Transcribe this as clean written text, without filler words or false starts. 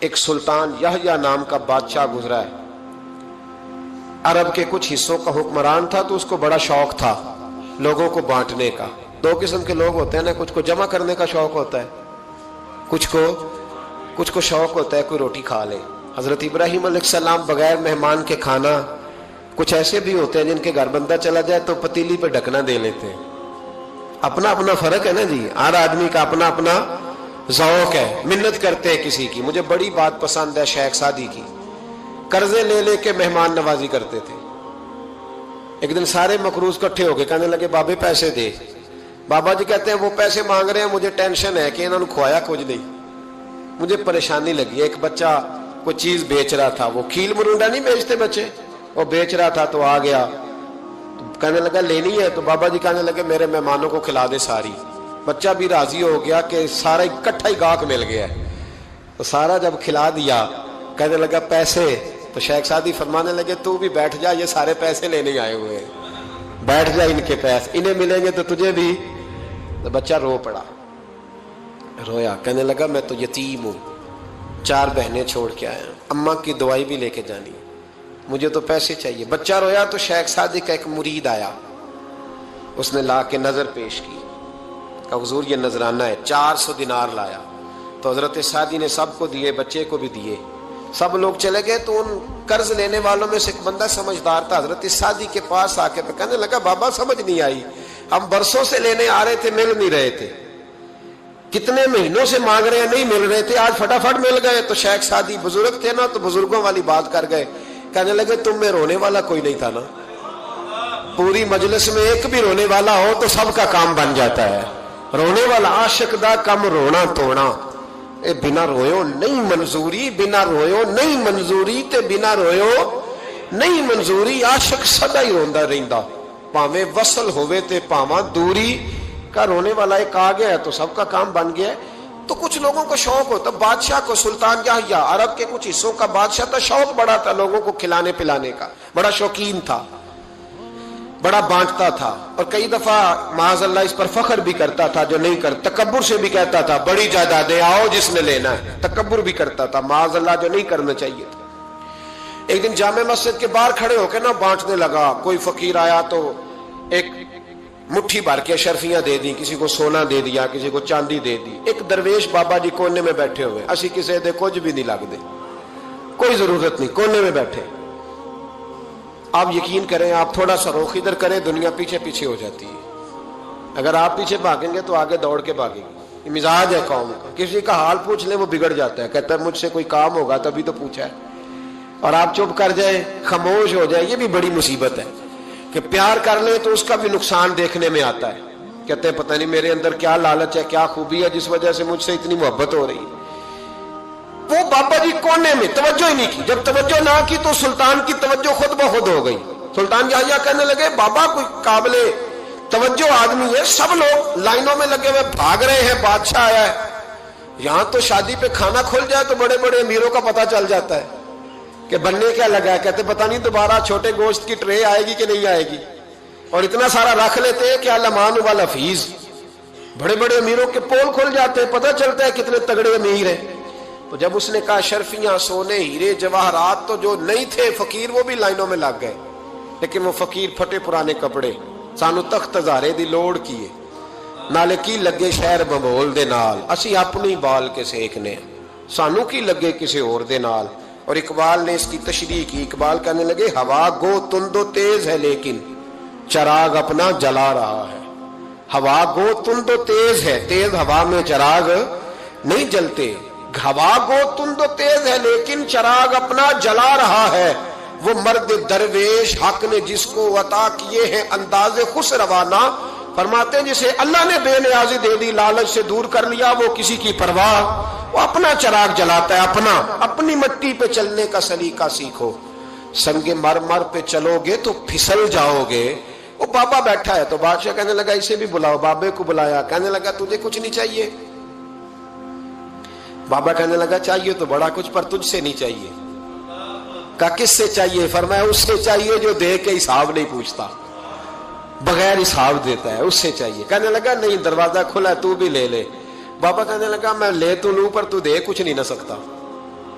ایک سلطان یحییٰ نام کا بادشاہ گزرا ہے، عرب کے کچھ حصوں کا حکمران تھا، تو اس کو بڑا شوق تھا لوگوں کو بانٹنے کا۔ دو قسم کے لوگ ہوتے ہیں نا، کچھ کو جمع کرنے کا شوق ہوتا ہے، کچھ کو شوق ہوتا ہے کوئی روٹی کھا لے۔ حضرت ابراہیم علیہ السلام بغیر مہمان کے کھانا، کچھ ایسے بھی ہوتے ہیں جن کے گھر بندہ چلا جائے تو پتیلی پہ ڈھکنا دے لیتے ہیں۔ اپنا اپنا فرق ہے نا جی، ہر آدمی کا اپنا اپنا ذوق ہے، منت کرتے ہیں کسی کی۔ مجھے بڑی بات پسند ہے شیخ سعدی کی، قرضے لے لے کے مہمان نوازی کرتے تھے۔ ایک دن سارے مقروض کٹھے ہو کے کہنے لگے بابے پیسے دے۔ بابا جی کہتے ہیں وہ پیسے مانگ رہے ہیں، مجھے ٹینشن ہے کہ انہوں نے کھوایا کچھ نہیں، مجھے پریشانی لگی۔ ایک بچہ کوئی چیز بیچ رہا تھا، وہ کھیل مرونڈا نہیں بیچتے بچے، وہ بیچ رہا تھا تو آ گیا، کہنے لگا لینی ہے، تو بابا جی کہنے لگے میرے مہمانوں کو کھلا دے ساری۔ بچہ بھی راضی ہو گیا کہ سارا اکٹھا ہی گاہک مل گیا ہے، تو سارا جب کھلا دیا کہنے لگا پیسے، تو شیخ سعدی فرمانے لگے تو بھی بیٹھ جا، یہ سارے پیسے لینے آئے ہوئے ہیں، بیٹھ جا، ان کے پیسے انہیں ملیں گے تو تجھے بھی۔ تو بچہ رو پڑا، رویا، کہنے لگا میں تو یتیم ہوں، 4 بہنیں چھوڑ کے آیا، اماں کی دوائی بھی لے کے جانی، مجھے تو پیسے چاہیے۔ بچہ رویا تو شیخ سعدی کا ایک مرید آیا، اس نے لا کے نظر پیش کی کہ حضور یہ نذرانہ ہے، 400 دینار لایا۔ تو حضرت سعدی نے سب کو دیے، بچے کو بھی دیے، سب لوگ چلے گئے۔ تو ان قرض لینے والوں میں سے ایک بندہ سمجھدار تھا، حضرت سعدی کے پاس آ کے کہنے لگا بابا سمجھ نہیں آئی، ہم برسوں سے لینے آ رہے تھے، مل نہیں رہے تھے، کتنے مہینوں سے مانگ رہے ہیں نہیں مل رہے تھے، آج فٹافٹ مل گئے۔ تو شیخ سعدی بزرگ تھے نا، تو بزرگوں والی بات کر گئے، کہنے لگے تم میں رونے والا کوئی نہیں تھا نا، پوری مجلس میں ایک بھی رونے والا ہو تو سب کا کام بن جاتا ہے۔ رونے والا عاشق دا کم رونا توڑا، اے بنا رویو نہیں منظوری، بنا رویو نہیں منظوری، تے بنا رویو نہیں منظوری، عاشق سدا ہی روندا رہندا، پاویں وصل ہوئے تے پاواں دوری کا۔ رونے والا ایک آ گیا ہے تو سب کا کام بن گیا ہے۔ تو کچھ لوگوں کو شوق ہوتا، بادشاہ کو، سلطان یحییٰ عرب کے کچھ حصوں کا بادشاہ تھا، شوق بڑا تھا لوگوں کو کھلانے پلانے کا، بڑا شوقین تھا، بڑا بانٹتا تھا، اور کئی دفعہ معاذ اللہ اس پر فخر بھی کرتا تھا جو نہیں کرتا، تکبر سے بھی کہتا تھا بڑی جائیدادیں آؤ جس نے لینا ہے، تکبر بھی کرتا تھا معاذ اللہ جو نہیں کرنا چاہیے تھا۔ ایک دن جامع مسجد کے باہر کھڑے ہو کے نا بانٹنے لگا، کوئی فقیر آیا تو ایک مٹھی بھر کے اشرفیاں دے دی، کسی کو سونا دے دیا، کسی کو چاندی دے دی۔ ایک درویش بابا جی کونے میں بیٹھے ہوئے، اسی کسی دے کچھ بھی نہیں لگ دے، کوئی ضرورت نہیں، کونے میں بیٹھے۔ آپ یقین کریں، آپ تھوڑا سا رخ ادھر کریں، دنیا پیچھے پیچھے ہو جاتی ہے۔ اگر آپ پیچھے بھاگیں گے تو آگے دوڑ کے بھاگیں گے۔ یہ مزاج ہے قوم کا، کسی کا حال پوچھ لیں وہ بگڑ جاتا ہے، کہتا ہے مجھ سے کوئی کام ہوگا تبھی تو پوچھا ہے، اور آپ چپ کر جائیں، خاموش ہو جائیں، یہ بھی بڑی مصیبت ہے کہ پیار کر لیں تو اس کا بھی نقصان دیکھنے میں آتا ہے، کہتے ہیں پتہ نہیں میرے اندر کیا لالچ ہے، کیا خوبی ہے جس وجہ سے مجھ سے اتنی محبت ہو رہی ہے۔ وہ بابا جی کونے میں توجہ ہی نہیں کی، جب توجہ نہ کی تو سلطان کی توجہ خود بخود ہو گئی۔ سلطان یحییٰ کہنے لگے بابا کوئی قابل توجہ آدمی ہے، سب لوگ لائنوں میں لگے ہوئے بھاگ رہے ہیں، بادشاہ آیا ہے، یہاں تو شادی پہ کھانا کھل جائے تو بڑے بڑے امیروں کا پتہ چل جاتا ہے کہ بننے کیا لگا ہے، کہتے پتہ نہیں دوبارہ چھوٹے گوشت کی ٹرے آئے گی کہ نہیں آئے گی، اور اتنا سارا رکھ لیتے ہیں کہ المان والحفیظ، بڑے بڑے امیروں کے پول کھل جاتے ہیں، پتہ چلتا ہے کتنے تگڑے امیر ہیں۔ تو جب اس نے کہا شرفیاں، سونے، ہیرے، جواہرات، تو جو نہیں تھے فقیر وہ بھی لائنوں میں لگ گئے، لیکن وہ فقیر پھٹے پرانے کپڑے، سانو تخت ہزارے دی لوڑ کیے، نالے کی لگے شہر بمول دے نال، اسی اپنی بال کے سیکھنے، سانو کی لگے کسی اور دے نال۔ اور اقبال نے اس کی تشریح کی، اقبال کہنے لگے ہوا گو تند و تیز ہے لیکن چراغ اپنا جلا رہا ہے، ہوا گو تند و تیز ہے، تیز ہوا میں چراغ نہیں جلتے، ہوا گو تند و تیز ہے لیکن چراغ اپنا جلا رہا ہے، وہ مرد درویش حق نے جس کو عطا کیے ہیں انداز خسروانہ، فرماتے ہیں جسے اللہ نے بے نیازی دے دی، لالچ سے دور کر لیا، وہ کسی کی پرواہ، وہ اپنا چراغ جلاتا ہے، اپنی مٹی پہ چلنے کا سلیقہ سیکھو، سنگ مرمر پہ چلو گے تو پھسل جاؤ گے۔ وہ بابا بیٹھا ہے تو بادشاہ کہنے لگا اسے بھی بلاؤ، بابے کو بلایا، کہنے لگا تجھے کچھ نہیں چاہیے؟ بابا کہنے لگا چاہیے تو بڑا کچھ، پر تجھ سے نہیں چاہیے۔ کہا کس سے چاہیے؟ فرمایا اس سے چاہیے جو دے کے حساب نہیں پوچھتا، بغیر حساب دیتا ہے، اس سے چاہیے۔ کہنے لگا نہیں، دروازہ کھلا ہے، تو بھی لے لے۔ بابا کہنے لگا میں لے تو لوں پر تو دے کچھ نہیں نہ سکتا،